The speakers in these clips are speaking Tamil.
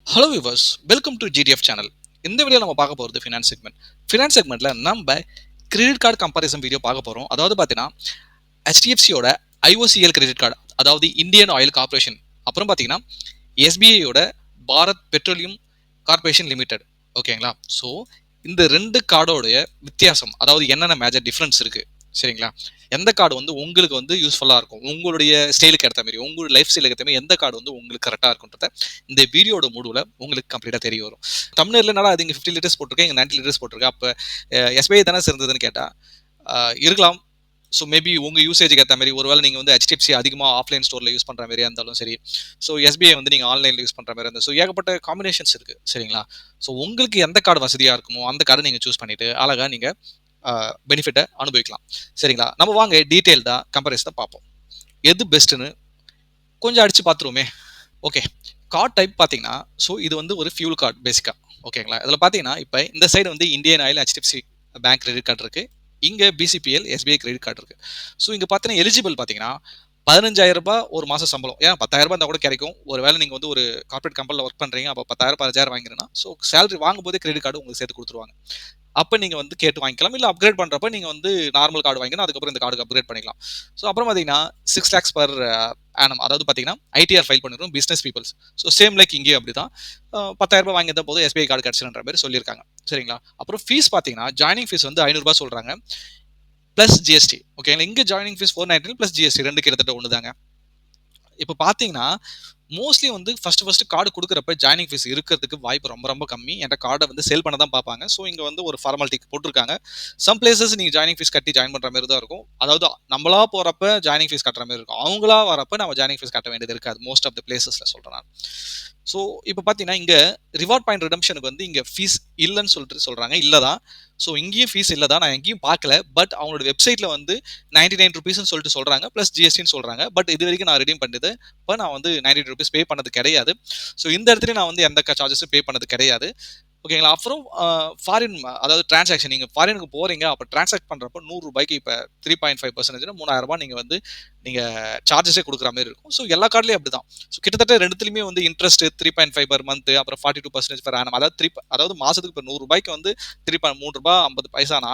Hello viewers, welcome to GTF channel. இந்த வீடியோ நம்ம பார்க்க போகிறது ஃபினான்ஸ் செக்மெண்ட். ஃபினான்ஸ் செக்மெண்ட்ல நம்ம கிரெடிட் கார்டு கம்பாரிசன் வீடியோ பார்க்க போகிறோம். அதாவது பார்த்தீங்கன்னா ஹெச்டிஎஃப்சியோட ஐஓசிஎல் கிரெடிட் கார்டு, அதாவது இந்தியன் ஆயில் கார்பரேஷன், அப்புறம் பார்த்தீங்கன்னா எஸ்பிஐயோட பாரத் பெட்ரோலியம் கார்பரேஷன் லிமிடெட். ஓகேங்களா? ஸோ இந்த ரெண்டு கார்டோடைய வித்தியாசம், அதாவது என்னென்ன மேஜர் டிஃப்ரென்ஸ் இருக்கு, சரிங்களா? எந்த கார்டு வந்து உங்களுக்கு வந்து யூஸ்ஃபுல்லாக இருக்கும், உங்களுடைய ஸ்டைலுக்கு ஏற்ற மாதிரி, உங்களுடைய லைஃப் ஸ்டைலுக்கு ஏற்ற மாதிரி எந்த கார்டு வந்து உங்களுக்கு கரெக்டாக இருக்குன்றத இந்த வீடியோட முடிவில் உங்களுக்கு கம்ப்ளீட்டாக தெரிய வரும். தமிழ்ல என்னடா அது இங்கே 50 லிட்டர்ஸ் போட்டிருக்கேன், இங்கே 90 லிட்டர்ஸ் போட்டிருக்கேன், அப்போ எஸ்பிஐ தானே சிறந்ததுன்னு கேட்டால் இருக்கலாம். ஸோ மேபி உங்கள் யூசேஜுக்கு ஏற்ற மாதிரி, ஒருவேளை நீங்கள் வந்து ஹெச்டிஎஃப்சி அதிகமாக ஆஃப்லைன் ஸ்டோரில் யூஸ் பண்ணுற மாதிரியா இருந்தாலும் சரி, ஸோ எஸ்பிஐ வந்து நீங்கள் ஆன்லைனில் யூஸ் பண்ணுற மாதிரி இருந்தால், ஸோ ஏகப்பட்ட காம்பினேஷன்ஸ் இருக்குது, சரிங்களா? ஸோ உங்களுக்கு எந்த கார்டு வசதியாக இருக்குமோ அந்த கார்டை நீங்கள் சூஸ் பண்ணிவிட்டு அழகாக நீங்கள் பெனிஃபிட்டை அனுபவிக்கலாம், சரிங்களா? நம்ம வாங்க டீட்டெயில்டாக கம்பேரிசனை பார்ப்போம். எது பெஸ்ட்டுன்னு கொஞ்சம் அடித்து பார்த்துருவோமே. ஓகே, கார்ட் டைப் பார்த்தீங்கன்னா, ஸோ இது வந்து ஒரு ஃபியூல் கார்டு பேசிக்காக. ஓகேங்களா? இதில் பார்த்தீங்கன்னா இப்போ இந்த சைடு வந்து Indian oil HDFC bank credit card இருக்குது, இங்கே பிசிபிஎல் எஸ்பிஐ கிரெடிட் கார்டு இருக்குது. ஸோ இங்கே பார்த்தீங்கன்னா எலிஜிபிள் பார்த்தீங்கன்னா 15,000 ஒரு மாதம் சம்பளம், ஏன் 10,000 இருந்தால் கூட கிடைக்கும். ஒரு வேளை நீங்கள் வந்து ஒரு கார்பரேட் கம்பெனியில் ஒர்க் பண்ணுறீங்க, அப்போ 10,000 15,000 வாங்கிறீங்கன்னா, ஸோ சேலரி வாங்கும்போதே கிரெடிட் கார்டு உங்களுக்கு சேர்த்து கொடுத்துருவாங்க. அப்போ நீங்கள் வந்து கேட்டு வாங்கிக்கலாம், இல்லை அப்கிரேட் பண்ணுறப்ப நீங்கள் வந்து நார்மல் கார்டு வாங்கிக்கணும், அதுக்கப்புறம் இந்த கார்டுக்கு அப்கிரேட் பண்ணிக்கலாம். ஸோ அப்புறம் பார்த்தீங்கன்னா 6 lakhs பர் ஆனம், அதாவது பார்த்தீங்கன்னா ஐடிஆர் ஃபைல் பண்ணிடும் business peoples. So same like இங்கேயும் அப்படி தான், 10,000 வாங்கியிருந்த போது எஸ்பிஐ கார்டு கிடச்சின்ற மாதிரி சொல்லியிருக்காங்க, சரிங்களா? அப்புறம் ஃபீஸ் பார்த்தீங்கன்னா ஜாயினிங் ஃபீஸ் வந்து 500 சொல்கிறாங்க ப்ளஸ் ஜிஎஸ்டி. ஓகேங்களா? இங்கே ஜாயினிங் ஃபீஸ் 499 ப்ளஸ் ஜிஎஸ்டி, ரெண்டு கிட்டத்தட்ட ஒன்று தாங்க. இப்போ பார்த்தீங்கன்னா மோஸ்ட்லி வந்து ஃபர்ஸ்ட் கார்டு கொடுக்குறப்ப ஜாயினிங் ஃபீஸ் இருக்கிறதுக்கு வாய்ப்பு ரொம்ப ரொம்ப கம்மி. என்கிட்ட கார்டை வந்து சேல் பண்ண தான் பார்ப்பாங்க. ஸோ இங்கே வந்து ஒரு ஃபார்மாலிட்டிக்கு போட்டிருக்காங்க. சம் பிளேசஸ் நீங்கள் ஜாயினிங் ஃபீஸ் கட்டி ஜாயின் பண்ணுற மாதிரி தான் இருக்கும். அதாவது நம்மளா போகிறப்ப ஜாயினிங் ஃபீஸ் கட்டுற மாதிரி இருக்கும், அவங்களா வரப்ப நம்ம ஜாயினிங் ஃபீஸ் கட்ட வேண்டியது இருக்காது, மோஸ்ட் ஆஃப் த பிளேசஸில் சொல்கிறேன் நான். ஸோ இப்போ பார்த்தீங்கன்னா இங்கே ரிவார்ட் பாயிண்ட் ரிடம்ஷனுக்கு வந்து இங்கே ஃபீஸ் இல்லைன்னு சொல்லிட்டு சொல்கிறாங்க. இல்லை தான். ஸோ இங்கேயும் ஃபீஸ் இல்லை தான், நான் எங்கேயும் பார்க்கல. பட் அவங்களோட வெப்சைட்டில் வந்து 99 ருபீஸ்ன்னு சொல்லிட்டு சொல்கிறாங்க, ப்ளஸ் ஜிஎஸ்டின்னு சொல்கிறாங்க. பட் இது வரைக்கும் நான் ரெடீம் பண்ணது இப்போ நான் வந்து 90 ருபீஸ் பே பண்ணது கிடையாது. ஸோ இந்த இடத்துல நான் வந்து எந்த சார்ஜஸும் பே பண்ணது கிடையாது. ஓகேங்களா? அப்புறம் ஃபாரின், அதாவது டிரான்சாக்ஷன், நீங்கள் ஃபாரினுக்கு போகிறீங்க, அப்போ டிரான்சாக்ட் பண்ணுறப்ப 100 ரூபாய்க்கு இப்போ 3.5% 3,000 நீங்கள் வந்து நீங்கள் சார்ஜஸே கொடுக்குற மாதிரி இருக்கும். ஸோ எல்லா கார்ட்லேயும் அப்படி தான். ஸோ கிட்டத்தட்ட ரெண்டுத்துலையுமே வந்து இன்ட்ரெஸ்ட் 3.5 பர் மந்த், அப்புறம் 42% per annum, அதாவது அதாவது மாதத்துக்கு இப்போ 100 ரூபாய்க்கு வந்து 3 ரூபாய் 50 பைசானா,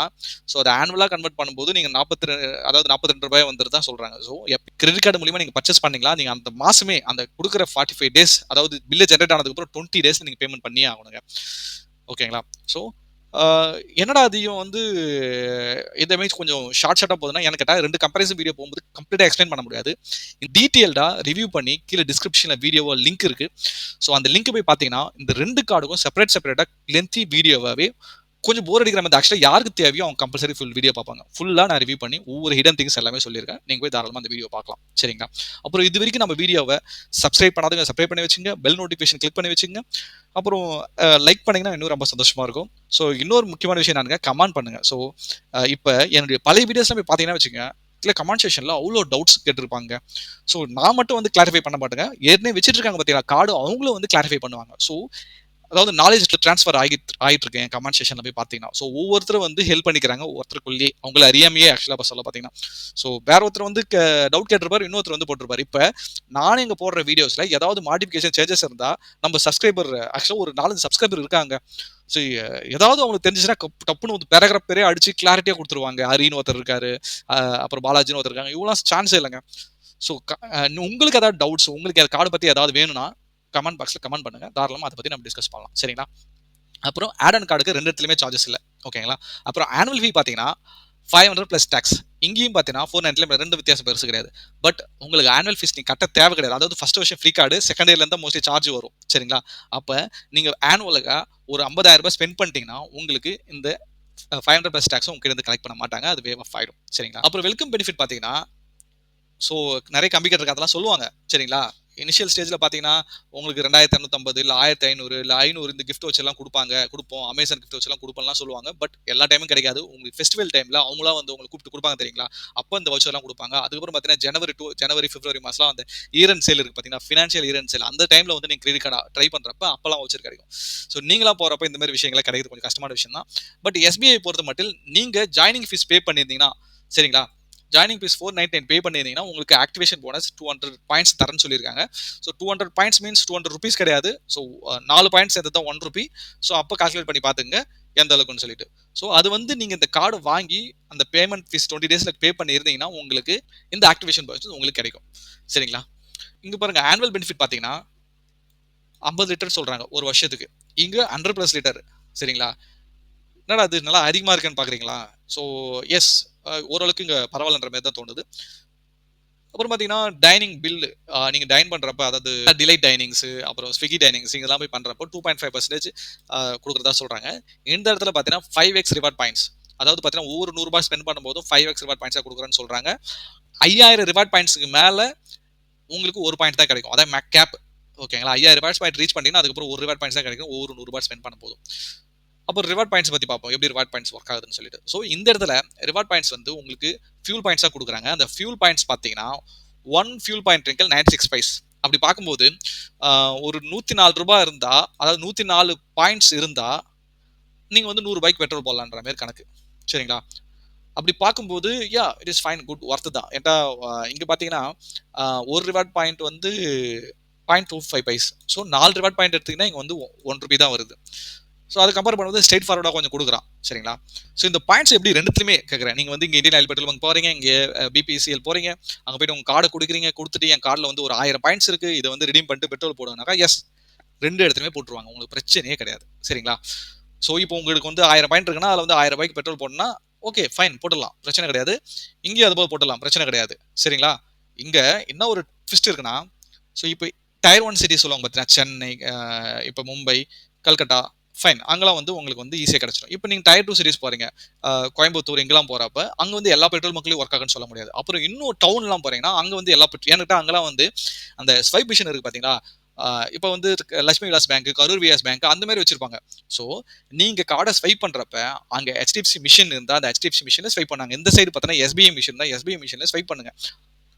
ஸோ அதை ஆனுவலாக கன்வெர்ட் பண்ணும்போது நீங்கள் 42, அதாவது 42 ரூபாய் வந்துட்டு தான் சொல்கிறாங்க. ஸோ கிரெடிட் கார்டு மூலியமாக நீங்கள் பர்ச்சேஸ் பண்ணீங்களா, நீங்கள் அந்த மாதமே அந்த கொடுக்குற 45 டேஸ், அதாவது பில்லு ஜென்ரேட் ஆனதுக்கப்புறம் 20 டேஸ் நீங்கள் பேமெண்ட் பண்ணியே ஆகணுங்க. ஓகேங்களா? ஸோ என்னடா அதையும் வந்து இந்த இமேஜ் கொஞ்சம் ஷார்ட்டாக போகுதுன்னா, எனக்கு கேட்டால் 2 கம்பேரிசன் வீடியோ போகும்போது கம்ப்ளீட்டாக எக்ஸ்பிளைன் பண்ண முடியாது. டீட்டெயில்டாக ரிவ்யூ பண்ணி கீழே டிஸ்கிரிப்ஷனில் வீடியோவோ லிங்க் இருக்குது. ஸோ அந்த லிங்க் போய் பார்த்தீங்கன்னா இந்த 2 கார்டுக்கும் செப்பரேட்டாக லென்த்தி வீடியோவாகவே, கொஞ்சம் போர் அடிக்கிற மாதிரி ஆக்சுவலாக யாருக்கு தேவையோ அவங்க கம்பல்சரி ஃபுல் வீடியோ பார்ப்பாங்க. ஃபுல்லாக நான் ரிவ்யூ பண்ணி ஒவ்வொரு ஹிடன் திங்ஸ் எல்லாமே சொல்லியிருக்கேன். நீங்கள் போய் தாராளமாக அந்த வீடியோ பார்க்கலாம், சரிங்களா? அப்புறம் இது வரைக்கும் நம்ம வீடியோவை சப்ஸ்கிரைப் பண்ணாதவங்க சப்ஸ்கிரைப் பண்ணி வச்சுங்க, பெல் நோட்டிஃபிகேஷன் கிளிக் பண்ணி வச்சுங்க. அப்புறம் லைக் பண்ணிங்கன்னா இன்னும் ரொம்ப சந்தோஷமாக இருக்கும். ஸோ இன்னொரு முக்கியமான விஷயம் என்னங்க, கமெண்ட் பண்ணுங்கள். ஸோ இப்போ என்னுடைய பழைய வீடியோஸ்லாம் போய் பார்த்தீங்கன்னா வச்சுங்க, இல்லை கமெண்ட் செக்ஷனில் அவ்வளோ டவுட்ஸ் கேட்டிருப்பாங்க. ஸோ நான் மட்டும் வந்து கிளாரிஃபை பண்ண மாட்டேங்க, ஏற்கனவே வச்சுட்டு இருக்காங்க பார்த்தீங்களா கார்டு, அவங்களும் வந்து கிளாரிஃபை பண்ணுவாங்க. ஸோ அதாவது நாலேஜ் ட்ரான்ஸ்ஃபர் ஆகிட்டு இருக்கு என் கமெண்ட் செக்ஷனில் போய் பார்த்தீங்கன்னா. ஸோ ஒவ்வொருத்தரும் வந்து ஹெல்ப் பண்ணிக்கிறாங்க, ஒருத்தருக்குள்ளேயே அவங்கள அறியாமையே ஆக்சுவலாக சொல்ல பார்த்தீங்கன்னா. ஸோ வேற ஒருத்தர் வந்து டவுட் கேட்டிருப்பாரு, இன்னொருத்தர் வந்து போட்டிருப்பாரு. இப்போ நானே இங்கே போடுற வீடியோஸில் ஏதாவது மாடிஃபிகேஷன் சேஞ்சஸ் இருந்தால் நம்ம சப்ஸ்கிரைபர், ஆக்சுவலாக ஒரு 4 சப்ஸ்கிரைபர் இருக்காங்க. ஸோ ஏதாவது அவங்களுக்கு தெரிஞ்சுன்னா டப்புன்னு வந்து பேராகிராஃப் பேரே அடிச்சு கிளாரிட்டியாக கொடுத்துருவாங்க. ஹரின்னு ஒருத்தர் இருக்காரு, அப்புறம் பாலாஜின்னு ஒருத்தர் இருக்காங்க. இவ்வளோ சான்ஸே இல்லைங்க. ஸோ உங்களுக்கு ஏதாவது டவுட்ஸ், உங்களுக்கு கார்டு பற்றி ஏதாவது வேணும்னா கமெண்ட் பாக்ஸில் கமெண்ட் பண்ணுங்க, தாராளமாக அதை பற்றி நம்ம டிஸ்கஸ் பண்ணலாம், சரிங்களா? அப்புறம் ஆட் அண்ட் கார்டுக்கு 2 இடத்துலையுமே சார்ஜஸ் இல்லை, ஓகேங்களா? அப்புறம் ஆனுவல் ஃபீ பார்த்தீங்கன்னா 500 ப்ளஸ் டேக்ஸ். இங்கேயும் பார்த்தீங்கன்னா 499, 2 வித்தியாசம் பெருசு கிடையாது. பட் உங்களுக்கு ஆனுவல் ஃபீஸ் நீங்கள் கட்ட தேவை கிடையாது. அதாவது ஃபர்ஸ்ட் வருஷம் ஃப்ரீ கார்டு, செகண்ட் இயர்ல இருந்தால் மோஸ்ட்லி சார்ஜ் வரும், சரிங்களா? அப்போ நீங்கள் ஆனுவலுக்காக ஒரு 50,000 ஸ்பெண்ட் பண்ணிட்டீங்கன்னா உங்களுக்கு இந்த 500 ப்ளஸ் டேக்ஸும் உங்ககிட்ட இருந்து கலெக்ட் பண்ண மாட்டாங்க, அது வேவ் ஆஃப் ஆயிடும், சரிங்களா? அப்புறம் வெல்கம் பெனிஃபிட் பார்த்தீங்கன்னா, ஸோ நிறைய கம்ப்யூட்டர் அதெல்லாம் சொல்லுவாங்க, சரிங்களா? இனிஷியல் ஸ்டேஜில் பார்த்தீங்கன்னா உங்களுக்கு 2,250 இல்லை 1,500 இல்லை 500 இந்த கிஃப்ட் வச்செல்லாம் கொடுப்போம், அமேசான் கிஃப்ட் வச்செல்லாம் கொடுப்போம்லாம் சொல்லுவாங்க. பட் எல்லா டைமும் கிடைக்காது. உங்களுக்கு ஃபெஸ்டிவல் டைமில் அவங்களா வந்து உங்களுக்கு கூப்பிட்டு கொடுப்பாங்க தெரியுங்களா, அப்போ இந்த வச்செல்லாம் கொடுப்பாங்க. அதுக்கப்புறம் பார்த்தீங்கன்னா ஜனவரி பிப்ரவரி மாதம் அந்த இயர் எண்ட் சேல் இருக்குது பார்த்தீங்கன்னா, ஃபினான்ஷியல் இயர் எண்ட் சேல், அந்த டைமில் வந்து நீங்கள் கிரெடிட் கார்டை ட்ரை பண்ணுறப்ப அப்போல்லாம் வச்சு கிடைக்கும். ஸோ நீங்களா போகிறப்ப இந்த மாதிரி விஷயங்களை கிடைக்கிறது கொஞ்சம் கஷ்டமான விஷயம் தான். பட் எஸ்பிஐ பொறுத்த மட்டும் நீங்கள் ஜாயினிங் ஃபீஸ் பே பண்ணியிருந்தீங்கன்னா, சரிங்களா, ஜாயினிங் ஃபீஸ் 499 பே பண்ணியிருந்தீங்கன்னா உங்களுக்கு ஆக்டிவேஷன் போனஸ் 200 பாயிண்ட்ஸ் தரேன்னு சொல்லியிருக்காங்க. ஸோ 200 பாயிண்ட்ஸ் மீன்ஸ் 200 ருபீஸ் கிடையாது. ஸோ 4 பாயிண்ட்ஸ் சேர்த்து தான் 1 ரூபி. ஸோ அப்போ கால்குலேட் பண்ணி பார்த்துங்க எந்த அளவுக்குன்னு சொல்லிட்டு. ஸோ அது வந்து நீங்க இந்த கார்டு வாங்கி அந்த பேமெண்ட் ஃபீஸ் 20 டேஸ்ல பே பண்ணியிருந்தீங்கன்னா உங்களுக்கு இந்த ஆக்டிவேஷன் பாயிண்ட்ஸ் உங்களுக்கு கிடைக்கும். சரிங்களா? இங்க பாருங்க ஆனுவல் பெனிஃபிட் பார்த்தீங்கன்னா 50 லிட்டர் சொல்றாங்க ஒரு வருஷத்துக்கு. இங்க 100+ லிட்டர். சரிங்களா? என்னடா அது நல்லா அதிகமா இருக்குன்னு பாக்குறீங்களா? ஸோ எஸ், ஓரளவுக்கு இங்க பரவாயில்லன்ற மாதிரி தான் தோணுது. அப்புறம் பார்த்தீங்கன்னா டைனிங் பில், நீங்க டைன் பண்றப்ப, அதாவது டிலைட் டைனிங்ஸ், அப்புறம் ஸ்விக்கி டைனிங்ஸ் இதெல்லாம் போய் பண்றப்போ 2.5% கொடுக்குறதா சொல்றாங்க. இந்த இடத்துல பார்த்தீங்கன்னா 5x ரிவார்ட் பாயிண்ட்ஸ், அதாவது பார்த்தீங்கன்னா ஒவ்வொரு ₹100 ஸ்பெண்ட் பண்ணும்போதும் 5x ரிவார்ட் பாயிண்ட்ஸாக கொடுக்குறேன்னு சொல்றாங்க. 5000 ரிவார்ட் பாயிண்ட்ஸ்க்கு மேல உங்களுக்கு ஒரு பாயிண்ட் தான் கிடைக்கும். அதான் மேக் கேப். ஓகேங்களா? 5000 ரிவார்ட்ஸ் பாயிண்ட் ரீச் பண்ணிட்டீங்கன்னா அதுக்கப்புறம் ஒரு ரிவார்ட் பாயிண்ட்ஸ் தான் கிடைக்கும் ஒவ்வொரு ₹100 ஸ்பெண்ட் பண்ணும் போதும். அப்போ ரிவார்ட் பாயிண்ட்ஸ் பத்தி பார்ப்போம். எப்படி ரிவார்ட் பாயிண்ட்ஸ் ஒர்க் ஆகுதுன்னு சொல்லிட்டு. ஸோ இந்த இடத்துல ரிவார்ட் பாயிண்ட்ஸ் வந்து உங்களுக்கு ஃபியூல் பாயிண்ட்ஸா கொடுக்குறாங்க. அந்த ஃபியூல் பாயிண்ட்ஸ் பார்த்தீங்கன்னா 1 ஃபியூல் பாயிண்ட் ரிங்கல் 96 பைஸ். அப்படி பார்க்கும்போது ஒரு ₹104 இருந்தா, அதாவது 104 பாயிண்ட்ஸ் இருந்தா நீங்க வந்து ₹100 பெட்ரோல் போடலான்ற மாதிரி கணக்கு. சரிங்களா? அப்படி பார்க்கும்போது it is fine, good, worth தான். ஏன்டா இங்க பார்த்தீங்கன்னா ஒரு ரிவார்ட் பாயிண்ட் வந்து 0.25 பைஸ். ஸோ 4 ரிவார்ட் பாயிண்ட் எடுத்தீங்கன்னா இங்க வந்து 1 ரூபி தான் வருது. ஸோ அதை கம்பேர் பண்ணும்போது ஸ்ட்ரெயிட் ஃபார்வர்டாக கொஞ்சம் கொடுக்குறான். சரிங்களா? ஸோ இந்த பாயிண்ட்ஸ் எப்படி ரெண்டுத்துலையுமே கேட்குறேன். நீங்கள் வந்து இங்கே இந்தியன் ஆயில் பெட்ரோல் பங்க் போகிறீங்க, இங்கே பிபிசிஎல் போகிறீங்க, அங்கே போய்ட்டு உங்கள் கார்டை கொடுக்குறீங்க, கொடுத்துட்டு என் கார்டில் வந்து ஒரு 1000 பாயிண்ட்ஸ் இருக்குது, இதை வந்து ரிடீம் பண்ணிட்டு பெட்ரோல் போடுவாங்கனாக்கா எஸ், ரெண்டு இடத்துலையுமே போட்டுருவாங்க, உங்களுக்கு பிரச்சனையே கிடையாது. சரிங்களா? ஸோ இப்போ உங்களுக்கு வந்து 1000 பாயிண்ட் இருக்குன்னா அதில் வந்து ₹1000 பெட்ரோல் போடணும்னா ஓகே ஃபைன், போட்டுடலாம், பிரச்சனை கிடையாது. இங்கேயும் அது போல் போட்டுடலாம், பிரச்சனை கிடையாது. சரிங்களா? இங்கே என்ன ஒரு ட்விஸ்ட் இருக்குன்னா, ஸோ இப்போ டயர் 1 சிட்டி சொல்லுவாங்க பார்த்தீங்கன்னா, சென்னை, இப்போ மும்பை, கல்கட்டா, ஃபைன், அங்கெல்லாம் வந்து உங்களுக்கு வந்து ஈஸியாக கிடச்சிடும். இப்போ நீங்கள் டயர் 2 சிட்டிஸ் போகிறீங்க, கோயம்புத்தூர் இங்கெல்லாம் போகிறப்ப அங்கே வந்து எல்லா பெட்ரோல் பங்க்லையும் ஒர்க் ஆகுன்னு சொல்ல முடியாது. அப்புறம் இன்னும் டவுன்லாம் போகிறீங்கன்னா அங்கே வந்து எல்லா பெட்ரோல், ஏன்னுட்டா அங்கெல்லாம் வந்து அந்த ஸ்வைப் மிஷின் இருக்குது பார்த்தீங்களா, இப்போ வந்து லட்சுமி விலாஸ் பேங்க், கரூர் விஎஸ் பேங்க் அந்த மாதிரி வச்சிருப்பாங்க. ஸோ நீங்க கார்டை ஸ்வைப் பண்றப்ப அங்க ஹெச்டிஎஃப்சி மிஷின் இருந்தா அந்த ஹெச்டிஎஃப்சி மிஷின்ல ஸ்வைப் பண்ணாங்க. இந்த சைடு பார்த்தீங்கன்னா எஸ்பிஐ மிஷின் தான், எஸ்பிஐ மிஷின்ல ஸ்வைப் பண்ணுங்க.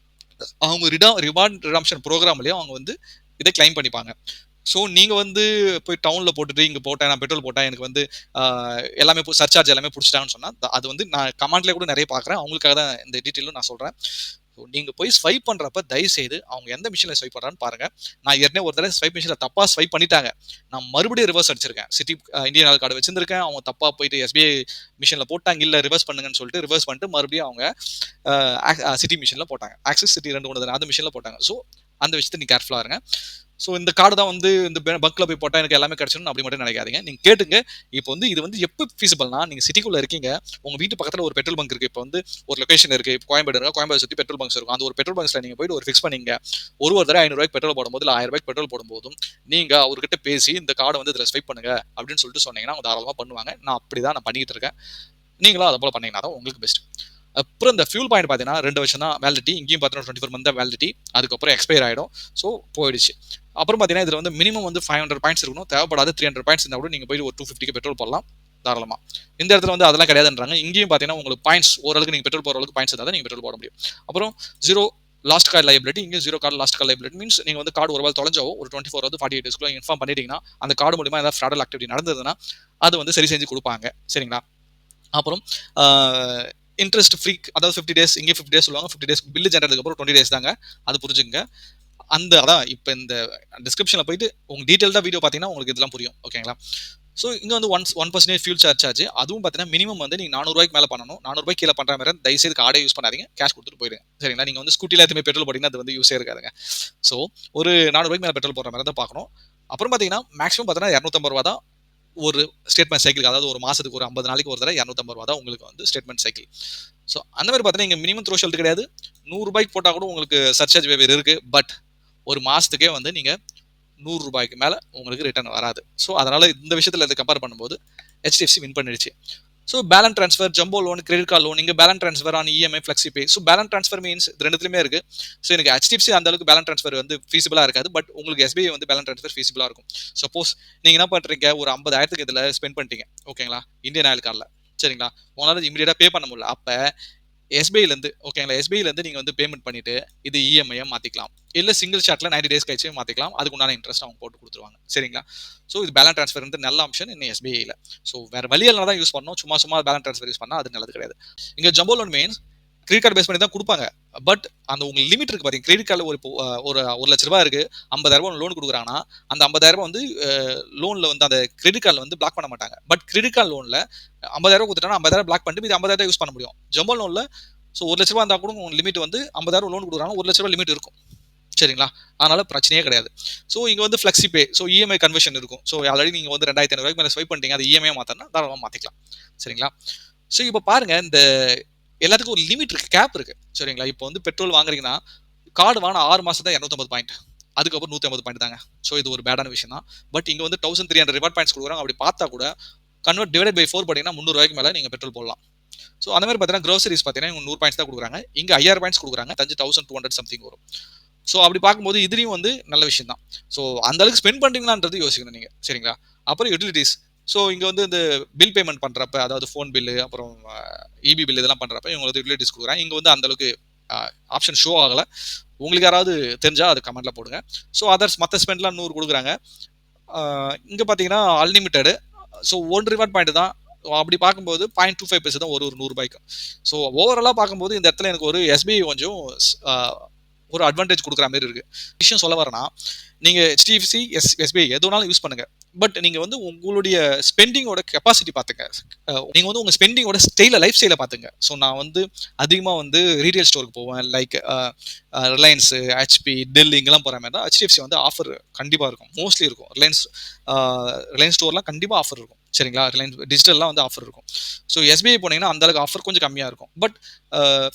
அவங்க ரிவார்ட் ரிடம்ஷன் ப்ரோக்ராம்லயும் அவங்க வந்து இதை கிளைம் பண்ணிப்பாங்க. ஸோ நீங்க வந்து போய் டவுன்ல போட்டுட்டு இங்க போட்டேன், நான் பெட்ரோல் போட்டேன், எனக்கு வந்து எல்லாமே சர்சார்ஜ் எல்லாமே பிடிச்சிட்டாங்கன்னு சொன்னா அது வந்து நான் கமெண்ட்ல கூட நிறைய பார்க்குறேன். அவங்களுக்காக தான் இந்த டீட்டெயிலும் நான் சொல்றேன். ஸோ நீங்க போய் ஸ்வைப் பண்றப்ப தயவு செய்து அவங்க எந்த மிஷினில் ஸ்வைப் பண்றான்னு பாருங்க. நான் ஏற்கனவே ஒரு தடவை ஸ்வைப் மிஷினில் தப்பா ஸ்வைப் பண்ணிட்டாங்க, நான் மறுபடியும் ரிவர்ஸ் அடிச்சிருக்கேன். சிட்டி இந்தியன் ஆயில் கார்டு வச்சிருந்திருக்கேன், அவங்க தப்பா போயிட்டு எஸ்பிஐ மிஷினில் போட்டாங்க, இல்லை ரிவர்ஸ் பண்ணுங்கன்னு சொல்லிட்டு ரிவர்ஸ் பண்ணிட்டு மறுபடியும் அவங்க சிட்டி மிஷினில் போட்டாங்க, ஆக்சிஸ் சிட்டி 2 கொண்டு அந்த மிஷினில் போட்டாங்க. ஸோ அந்த விஷயத்தை நீ கேர்ஃபுல்லாக இருங்க. ஸோ இந்த கார்டு தான் வந்து இந்த பங்க்ல போய் போட்டால் எனக்கு எல்லாமே கிடைச்சிடும் அப்படி மட்டும் நினைக்காதீங்க. நீங்கள் கேட்டுங்க. இப்போ வந்து இது வந்து எப்போ ஃபீஸிபிள்னா, நீங்கள் சிட்டிக்குள்ளே இருக்கீங்க, உங்கள் வீட்டு பக்கத்தில் ஒரு பெட்ரோல் பங்க் இருக்குது, இப்போ வந்து ஒரு லொகேஷன் இருக்குது, இப்போ கோயம்பேடு இருக்கா, கோயம்பேடு சுற்றி பெட்ரோல் பங்க்ஸ் இருக்கும், அந்த ஒரு பெட்ரோல் பங்க்ஸில் நீங்கள் போய்ட்டு ஒரு ஃபிக்ஸ் பண்ணிங்க, ஒரு தடவை ₹500 பெட்ரோல் போடும்போது இல்லை ₹1000 பெட்ரோல் போடும்போதும் நீங்கள் அவர்கிட்ட பேசி இந்த கார்டை வந்து இதில் ஸ்வைப் பண்ணுங்க அப்படின்னு சொல்லிட்டு சொன்னீங்கன்னா அவங்க தாராளமாக பண்ணுவாங்க. நான் அப்படி தான் நான் பண்ணிக்கிட்டு இருக்கேன். நீங்களும் அதை போல் பண்ணீங்கன்னா தான் உங்களுக்கு பெஸ்ட். அப்புறம் இந்த ஃபியூல் பாயிண்ட் பார்த்தீங்கன்னா 2 வருஷம் தான் வேலிடிட்டி, இங்கேயும் பார்த்தீங்கன்னா 24 மந்த் தான் வேலிடிட்டி, அதுக்கப்புறம் எக்ஸ்பயர் ஆகிடும். ஸோ போயிடுச்சு. அப்புறம் பார்த்தீங்கன்னா இதில் வந்து மினிமம் வந்து 500 பாயிண்ட்ஸ் இருக்கணும், தேவைப்படாது 300 பாயிண்ட்ஸ் இருந்தால் கூட நீங்கள் போய் ஒரு 250க்கு பெட்ரோல் போடலாம் தாராளமாக. இந்த இடத்துல வந்து அதெல்லாம் கிடையாதுன்றாங்க. இங்கேயும் பார்த்தீங்கன்னா உங்களுக்கு பாயிண்ட்ஸ் ஓரளவுக்கு நீங்கள் பெட்ரோல் போகிற அளவுக்கு பாயிண்ட்ஸ் இருந்தால் தான் நீங்கள் பெட்ரோல் போட முடியும். அப்புறம் ஜீரோ லாஸ்ட் கார்டு லைபிலிட்டி, இங்கே zero card last card liability means நீங்கள் வந்து கார்டு ஒரு வேலை தொலைஞ்சாவோ ஒரு 24 வந்து 48 டேஸ்க்குள்ள இன்ஃபார்ம் பண்ணிட்டீங்கன்னா அந்த கார்டு மூலியமாக ஏதாவது ஃப்ராடல் ஆக்டிவிட்டி நடந்ததுன்னா அது வந்து சரி செஞ்சு கொடுப்பாங்க. சரிங்களா? அப்புறம் இன்ட்ரெஸ்ட் ஃப்ரீ, அதாவது 50 டேஸ், இங்கே 50 டேஸ் சொல்லுவாங்க, 50 டேஸ் பில்லு ஜெனரேட்டுக்கு அப்புறம் 20 டேஸ் தாங்க, அது புரிஞ்சுங்க. அதான் இப்போ இந்த டிஸ்கிரிப்ஷனில் போயிட்டு உங்கள் டீட்டெயில்டாக வீடியோ பார்த்தீங்கன்னா உங்களுக்கு இதெல்லாம் புரியும். ஓகேங்களா? ஸோ இங்கே வந்து 1% ஃபியூல் சார்ஜ், அதுவும் பார்த்தீங்கன்னா மினிமம் வந்து நீங்கள் ₹400 மேலே பண்ணணும். ₹400 கீழே பண்ணுற மாதிரி தயவுசெய்து கார்டே யூஸ் பண்ணாதீங்க, கேஷ் கொடுத்துட்டு போயிடுங்க. சரிங்களா? நீங்கள் வந்து ஸ்கூட்டியில் எதுவுமே பெட்ரோல் போட்டிங்கன்னா அது வந்து யூஸே இருக்காதுங்க. ஸோ ஒரு ₹400 மேலே பெட்ரோல் போடுற மாதிரி தான் பார்க்கணும். அப்புறம் பார்த்தீங்கன்னா மேக்ஸிமம் பார்த்தீங்கன்னா ₹250 தான் ஒரு ஸ்டேட்மெண்ட் சைக்கிள், அதாவது ஒரு மாதத்துக்கு ஒரு 50 நாளைக்கு ஒரு தடவை ₹250 தான் உங்களுக்கு வந்து ஸ்டேட்மெண்ட் சைக்கிள். ஸோ அந்த மாதிரி பார்த்தீங்கன்னா இங்கே மினிமம் த்ரோஷோல்ட் கிடையாது. ₹100 போட்டால் கூட உங்களுக்கு சர்சார்ஜ் வேவர் இருக்குது. பட் ஒரு மாதத்துக்கே வந்து நீங்கள் ₹100 மேலே உங்களுக்கு ரிட்டர்ன் வராது. ஸோ அதனால் இந்த விஷயத்தில் இதை கம்பேர் பண்ணும்போது HDFC வின் பண்ணிடுச்சு. So balance transfer, jumbo loan, credit card loan, இங்கே balance transfer on EMI, flexi pay. So balance transfer means இது ரெண்டுத்துலையுமே இருக்குது. ஸோ எனக்கு HDFC அந்த அளவுக்கு பேலன்ஸ் ட்ரான்ஸ்ஃபர் வந்து ஃபீஸிபிளாக இருக்காது. பட் உங்களுக்கு SBI வந்து பேலன்ஸ் ட்ரான்ஸ்ஃபர் ஃபீஸிபிளாக இருக்கும். சப்போஸ் நீங்கள் என்ன பண்ணுறீங்க, ஒரு 50,000க்கு இதில் ஸ்பெண்ட் பண்ணிட்டீங்க, ஓகேங்களா, இந்தியன் ஆயில் கார்டில். சரிங்களா? உங்களால் இமீடியட்டாக பே பண்ண முடியல, அப்போ எஸ்பிஐலேருந்து, ஓகேங்களா, எஸ்பிஐலேருந்து நீங்கள் வந்து பேமெண்ட் பண்ணிவிட்டு இது இஎம்ஐயை மாற்றிக்கலாம், இல்லை சிங்கிள் ஷாட்டில் 90 டேஸ் கழிச்சு மாற்றிக்கலாம். அதுக்கு உண்டான இன்ட்ரெஸ்ட் அவங்க போட்டு கொடுத்துருவாங்க. சரிங்களா? ஸோ இது பேலன்ஸ் ட்ரான்ஸ்ஃபர் வந்து நல்ல ஆப்ஷன் இன்னும் SBIயில். ஸோ வேறு வழியெல்லாம் தான் யூஸ் பண்ணணும், சும்மா பேலன்ஸ் ட்ரான்ஸ்ஃபர் யூஸ் பண்ணால் அது நல்லது கிடையாது. இங்கே jumbo loan means credit card base பண்ணி தான் கொடுப்பாங்க. பட் அந்த உங்களுக்கு லிமிட் இருக்கு பாத்தீங்க. கிரெடிட் கார்டில் ஒரு ₹1,00,000 இருக்கு, ₹50,000 லோன் கொடுக்குறாங்கன்னா அந்த ₹50,000 வந்து லோன்ல வந்து அந்த கிரெடிட் கார்டில் வந்து பிளாக் பண்ண மாட்டாங்க. பட் கிரெடிட் கார்டு லோன்ல ₹50,000 கொடுத்துட்டாங்கன்னா ₹50,000 பிளாக் பண்ணிட்டு மீதி ₹50,000 யூஸ் பண்ண முடியும். ஜம்போ லோன்ல ₹1,00,000 இருந்தா கூட லிமிட் வந்து ₹50,000 லோன் கொடுக்குறாங்கன்னா ₹1,00,000 லிமிட் இருக்கும். சரிங்களா? அதனால பிரச்சனையே கிடையாது. ஸோ இங்க வந்து flexi pay, so EMI conversion இருக்கும். ஸோ ஆல்ரெடி நீங்க வந்து ₹2,500 மேல ஸ்வைப் பண்ணிட்டீங்க, அது இஎம்ஐ மாத்தணும்னா தாராளமா மாத்திக்கலாம். சரிங்களா? ஸோ இப்ப பாருங்க, இந்த எல்லாத்துக்கும் ஒரு லிமிட் இருக்கு, கேப் இருக்கு. சரிங்களா? இப்போ வந்து பெட்ரோல் வாங்குறீங்கன்னா, கார்டு வாங்கின 6 மாசம் தான் 250 பாயிண்ட். அதுக்கப்புறம் 150 பாயிண்ட் தாங்க. ஸோ இது ஒரு பேடான விஷயம் தான். பட் இங்க வந்து 1300 ரிவார்ட் பாயிண்ட்ஸ் கொடுக்குறாங்க. அப்படி பார்த்தா கூட கன்வெர்ட் டிவைடட் பை 4 போட்டீங்கன்னா ₹300 மேல நீங்க பெட்ரோல் போடலாம். ஸோ அந்த மாதிரி பார்த்தீங்கன்னா க்ரோசரிஸ் பார்த்தீங்கன்னா 100 பாயிண்ட்ஸ் தான் கொடுக்குறாங்க. இங்க 5000 பாயிண்ட்ஸ் கொடுக்குறாங்க. 1200 சம்திங் வரும். ஸோ அப்படி பார்க்கும்போது இதுலயும் வந்து நல்ல விஷயம் தான். ஸோ அந்த அளவுக்கு ஸ்பெண்ட் பண்றீங்களான்றது யோசிக்கணும் நீங்க. சரிங்களா? அப்புறம் யூட்டிலிட்டிஸ். ஸோ இங்க வந்து இந்த பில் பேமெண்ட் பண்றப்ப, அதாவது ஃபோன் பில்லு, அப்புறம் இபி பில் இதெல்லாம் பண்றப்ப இவங்க வந்து யூட்டிலிட்டிஸ் கொடுக்குறாங்க. இங்க வந்து அந்த அளவுக்கு ஆப்ஷன் ஷோ ஆகல. உங்களுக்கு யாராவது தெரிஞ்சா அது கமெண்ட்ல போடுங்க. ஸோ அதர்ஸ் மத்த ஸ்பெண்ட்லாம் 100 கொடுக்குறாங்க. இங்க பார்த்தீங்கன்னா அன்லிமிட்டெட். ஸோ 1 ரிவார்ட் பாயிண்ட் தான். அப்படி பார்க்கும்போது 0.25 பைசா தான் ஒரு ₹100. ஸோ ஓவராலா பார்க்கும்போது இந்த இடத்துல எனக்கு ஒரு எஸ்பிஐ கொஞ்சம் ஒரு அட்வான்டேஜ் கொடுக்குற மாதிரி இருக்கு. விஷயம் சொல்ல வரேன்னா, நீங்க HDFC, SBI எதுனாலும் யூஸ் பண்ணுங்க. பட் நீங்க வந்து உங்களுடைய ஸ்பெண்டிங்கோட கெப்பாசிட்டி பாத்துங்க. நீங்க வந்து உங்க ஸ்பெண்டிங்கோட ஸ்டைல, லைஃப் ஸ்டைல பாத்துங்க. ஸோ நான் வந்து அதிகமா வந்து ரீட்டெயில் ஸ்டோருக்கு போவேன். லைக் ரிலையன்ஸ், HP, டெல் இங்கெல்லாம் போற மாதிரி தான் HDFC வந்து ஆஃபர் கண்டிப்பா இருக்கும். மோஸ்ட்லி இருக்கும். ரிலையன்ஸ் ஸ்டோர்லாம் கண்டிப்பா ஆஃபர் இருக்கும். சரிங்களா? ரிலையன்ஸ் டிஜிட்டல்லாம் வந்து ஆஃபர் இருக்கும். ஸோ SBI போனீங்கன்னா அந்த அளவுக்கு ஆஃபர் கொஞ்சம் கம்மியா இருக்கும். பட்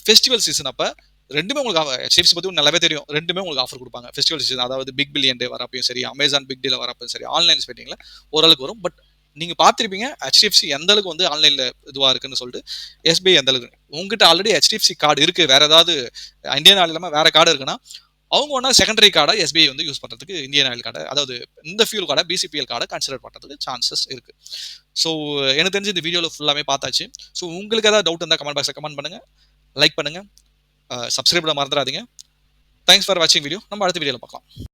ஃபெஸ்டிவல் சீசன் அப்ப 2மே உங்களுக்கு HDFC பத்தி நல்லாவே தெரியும். 2மே உங்களுக்கு ஆஃபர் கொடுப்பாங்க. ஃபெஸ்டிவல் சீசன், அதாவது பிக் பில்லியன் டே வரப்பயும் சரி, அமேசான் பிக் டீல் வரப்பயும் சரி, ஆன்லைன் ஸ்பெண்டிங்ல ஓரளவுக்கு வரும். பட் நீங்க பார்த்திருப்பீங்க HDFC எந்த அளவுக்கு வந்து ஆன்லைன்ல இதுவா இருக்குன்னு சொல்லிட்டு, SBI எந்த அளவுக்கு. உங்ககிட்ட ஆல்ரெடி HDFC கார்டு இருக்கு, வேற ஏதாவது இந்தியன் ஆயில் இல்லாம வேற கார்டு இருக்குன்னா, அவங்க ஒன்னா செகண்டரி கார்டை SBI வந்து யூஸ் பண்றதுக்கு இந்தியன் ஆயில் கார்டை, அதாவது இந்த ஃபியூல் கார்டை, பிசிபிஎல் கார்டை கன்சிடர் பண்றதுக்கு சான்சஸ் இருக்கு. ஸோ எனக்கு தெரிஞ்சு இந்த வீடியோல ஃபுல்லாமே பார்த்தாச்சு. ஸோ உங்களுக்கு ஏதாவது டவுட் இருந்தால் கமெண்ட் பாக்ஸ்ல கமெண்ட் பண்ணுங்க, லைக் பண்ணுங்க, சப்ஸ்கிரைப் பண்ண மறந்துடாதீங்க. தேங்க்ஸ் ஃபார் வாட்சிங் வீடியோ. நம்ம அடுத்த வீடியோல பார்க்கலாம்.